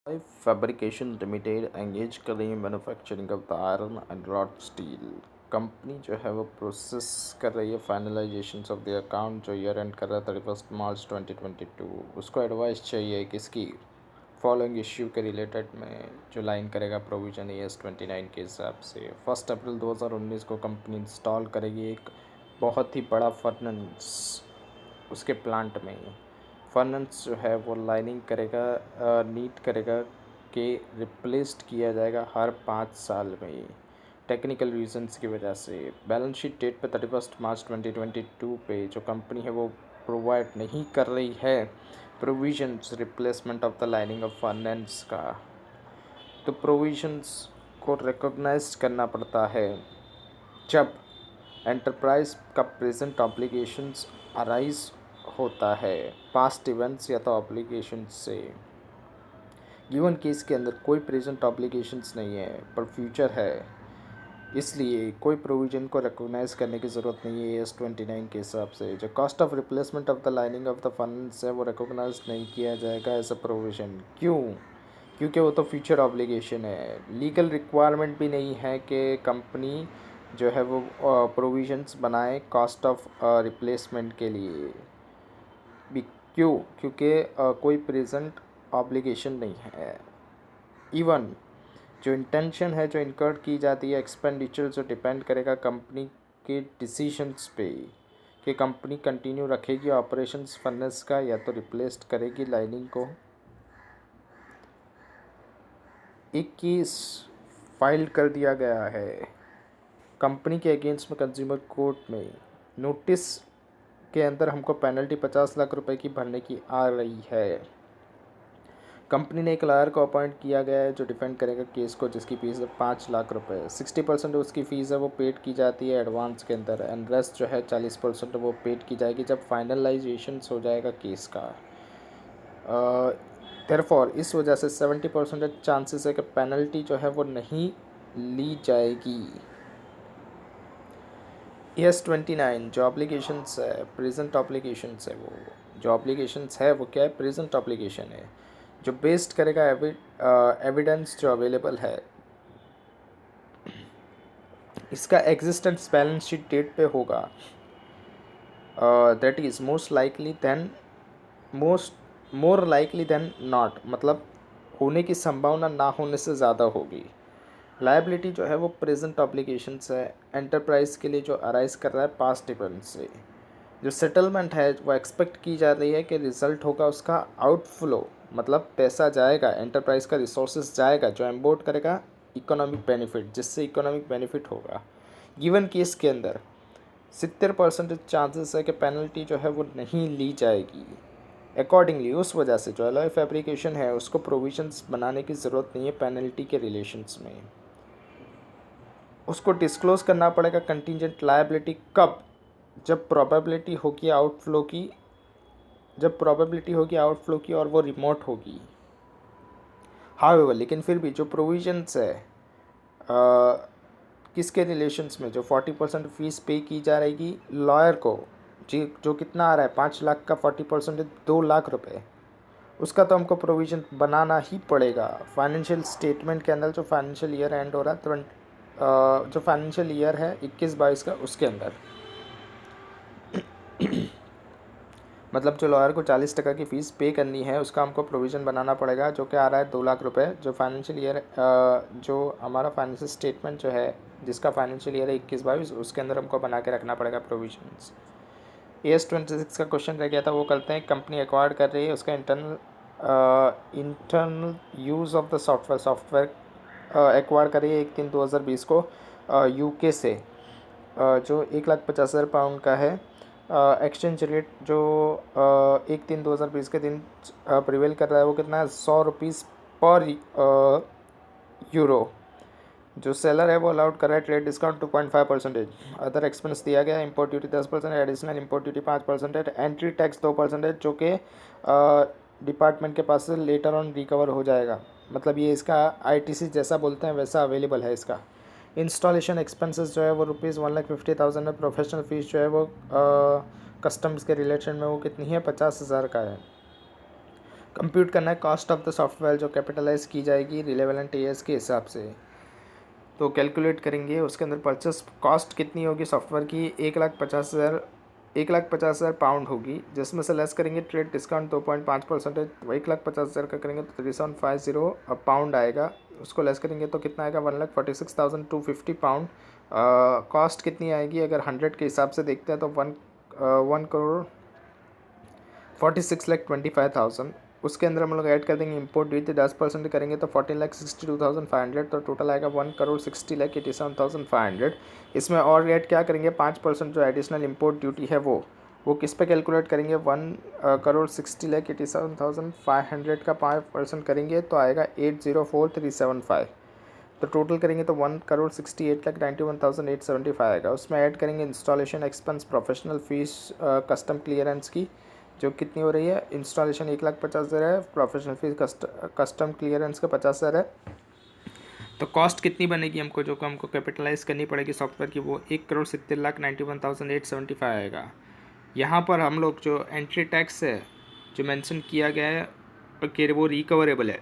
Fabrication limited engage कर रही है manufacturing of the iron and rod steel. Company जो है वो प्रोसेस कर रही है फाइनलाइजेशन ऑफ द अकाउंट जो ईयर एंड कर रहा है 31 मार्च 2022। उसको एडवाइस चाहिए किसकी फॉलोइंग इश्यू के रिलेटेड में जो लाइन करेगा प्रोविजन ES-29 के हिसाब से 1 अप्रैल 2019 को कंपनी इंस्टॉल करेगी एक बहुत ही बड़ा फर्नेस उसके प्लांट में। फर्नेस जो है वो लाइनिंग करेगा, नीट करेगा कि रिप्लेस्ड किया जाएगा हर 5 साल में टेक्निकल रीजंस की वजह से। बैलेंस शीट डेट पे 31 मार्च 2022 पे जो कंपनी है वो प्रोवाइड नहीं कर रही है provisions replacement of the lining of furnace का। तो प्रोविजंस को रिकॉग्नाइज करना पड़ता है जब एंटरप्राइज का प्रेजेंट ऑब्लिगेशंस अराइज होता है पास्ट इवेंट्स या तो ऑब्लिगेशंस से। गिवन केस के अंदर कोई प्रेजेंट ऑब्लिगेशंस नहीं है पर फ्यूचर है, इसलिए कोई प्रोविजन को रिकॉग्नाइज करने की ज़रूरत नहीं है ES-29 के हिसाब से। जो cost of replacement of the lining of the funds है वो रिकॉग्नाइज नहीं किया जाएगा एज अ प्रोविजन। क्यों? क्योंकि वो तो फ्यूचर ऑब्लिगेशन है। लीगल रिक्वायरमेंट भी नहीं है कि कंपनी जो है वो प्रोविजंस बनाए कॉस्ट ऑफ रिप्लेसमेंट के लिए भी। क्यों? क्योंकि कोई प्रेजेंट ऑब्लिगेशन नहीं है। इवन जो इंटेंशन है जो इनकर्ड की जाती है एक्सपेंडिचर जो डिपेंड करेगा कंपनी के डिसीजंस पे कि कंपनी कंटिन्यू रखेगी ऑपरेशंस फर्नेस का या तो रिप्लेस करेगी लाइनिंग को। एक केस फाइल कर दिया गया है कंपनी के अगेंस्ट में कंज्यूमर कोर्ट में। नोटिस के अंदर हमको पेनल्टी 50 लाख रुपए की भरने की आ रही है। कंपनी ने एक लॉयर को अपॉइंट किया गया है जो डिफेंड करेगा केस को, जिसकी फीस है 5 लाख रुपए। 60% उसकी फ़ीस है वो पेड की जाती है एडवांस के अंदर, एंड रेस्ट जो है 40% वो पेड की जाएगी जब फाइनलाइजेशन हो जाएगा केस का। देयरफॉर इस वजह से 70% चांसेस है कि पेनल्टी जो है वो नहीं ली जाएगी। ES-29 जो ऑब्लिगेशंस है प्रेजेंट ऑब्लिगेशंस है, वो जो ऑब्लिगेशंस है वो क्या है? प्रेजेंट ऑब्लिगेशन है जो बेस्ड करेगा एविडेंस जो अवेलेबल है इसका एग्जिस्टेंस बैलेंस शीट डेट पे होगा। That is more likely than not, मतलब होने की संभावना ना होने से ज़्यादा होगी। लायबिलिटी जो है वो प्रेजेंट ऑब्लिगेशंस है एंटरप्राइज के लिए जो अराइज कर रहा है पास्ट इवेंट से। जो सेटलमेंट है वो एक्सपेक्ट की जा रही है कि रिजल्ट होगा उसका आउटफ्लो, मतलब पैसा जाएगा, एंटरप्राइज का रिसोर्सेज जाएगा जो एम्बोर्ड करेगा इकोनॉमिक बेनिफिट, जिससे इकोनॉमिक बेनिफिट होगा। गिवन केस के अंदर 70% चांसेस है कि पेनल्टी जो है वो नहीं ली जाएगी। अकॉर्डिंगली उस वजह से जो अलॉय फैब्रिकेशन है उसको प्रोविजंस बनाने की ज़रूरत नहीं है पेनल्टी के रिलेशंस में। उसको डिस्क्लोज करना पड़ेगा कंटीजेंट लायबिलिटी कब? जब प्रोबेबिलिटी होगी आउटफ्लो की और वो रिमोट होगी। हाउएवर लेकिन फिर भी जो प्रोविजंस है किसके रिलेशंस में, जो 40% फीस पे की जा रहेगी लॉयर को, जी जो कितना आ रहा है 5 लाख का 40% 2 लाख रुपए, उसका तो हमको प्रोविज़न बनाना ही पड़ेगा। फाइनेंशियल स्टेटमेंट के अंदर जो फाइनेंशियल ईयर एंड हो रहा है जो फाइनेंशियल ईयर है 21-22 का, उसके अंदर मतलब जो लॉयर को 40% की फ़ीस पे करनी है उसका हमको प्रोविज़न बनाना पड़ेगा जो कि आ रहा है 2 लाख रुपए। जो फाइनेंशियल ईयर जो हमारा फाइनेंशियल स्टेटमेंट जो है जिसका फाइनेंशियल ईयर है 21-22 उसके अंदर हमको बना के रखना पड़ेगा प्रोविजंस। ES-26 का क्वेश्चन रह गया था, वो करते हैं। कंपनी एक्वायर्ड कर रही है उसका internal use of the software acquire कर रही है 1/3/2020 को UK से, जो 1,50,000 पाउंड का है। एक्सचेंज रेट जो 1/3/2020 के दिन प्रिवेल कर रहा है वो कितना है? 100 रुपीज़ पर यूरो। जो सेलर है वो अलाउड कर रहा है ट्रेड डिस्काउंट 2.5%। अदर एक्सपेंस दिया गया है import duty 10%, additional import duty 5%, entry tax 2%, जो कि डिपार्टमेंट के पास से लेटर ऑन रिकवर हो जाएगा। मतलब ये इसका ITC जैसा बोलते हैं वैसा अवेलेबल है इसका। इंस्टॉलेशन एक्सपेंसेस जो है वो ₹1,50,000 है। प्रोफेशनल फ़ीस जो है वो कस्टम्स के रिलेशन में वो कितनी है? 50,000 का है। कंप्यूट करना है कॉस्ट ऑफ द सॉफ्टवेयर जो कैपिटलाइज की जाएगी रिलेवेंट ईयर्स के हिसाब से। तो कैलकुलेट करेंगे उसके अंदर परचेस कॉस्ट कितनी होगी सॉफ्टवेयर की 1,50,000 पाउंड होगी, जिसमें से लेस करेंगे ट्रेड डिस्काउंट 2.5%, 1,50,000 का करेंगे तो 3750 पाउंड आएगा। उसको लेस करेंगे तो कितना आएगा 1,46,250 पाउंड। कॉस्ट कितनी आएगी अगर 100 के हिसाब से देखते हैं तो 1,46,25,000। उसके अंदर हम लोग ऐड कर देंगे इंपोर्ट ड्यूटी 10% करेंगे तो 14,62,500, तो टोटल आएगा 1,60,87,500। इसमें और ऐड क्या करेंगे 5% जो एडिशनल इंपोर्ट ड्यूटी है वो किस पे कैलकुलेट करेंगे 1,60,87,500 का 5% करेंगे तो आएगा 804,375। तो टोटल करेंगे तो 1,68,91,875 आएगा। उसमें ऐड करेंगे installation expense professional fees custom clearance की जो कितनी हो रही है, इंस्टॉलेशन 1,50,000 है, प्रोफेशनल फीस कस्टम क्लियरेंस का 50,000 है। तो कॉस्ट कितनी बनेगी हमको जो हमको कैपिटलाइज करनी पड़ेगी सॉफ्टवेयर की वो 1,70,91,875 आएगा। यहाँ पर हम लोग जो एंट्री टैक्स है जो मेंशन किया गया है कि वो रिकवरेबल है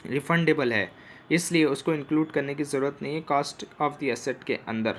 रिफंडेबल है, इसलिए उसको इंक्लूड करने की ज़रूरत नहीं है कॉस्ट ऑफ द एसेट के अंदर।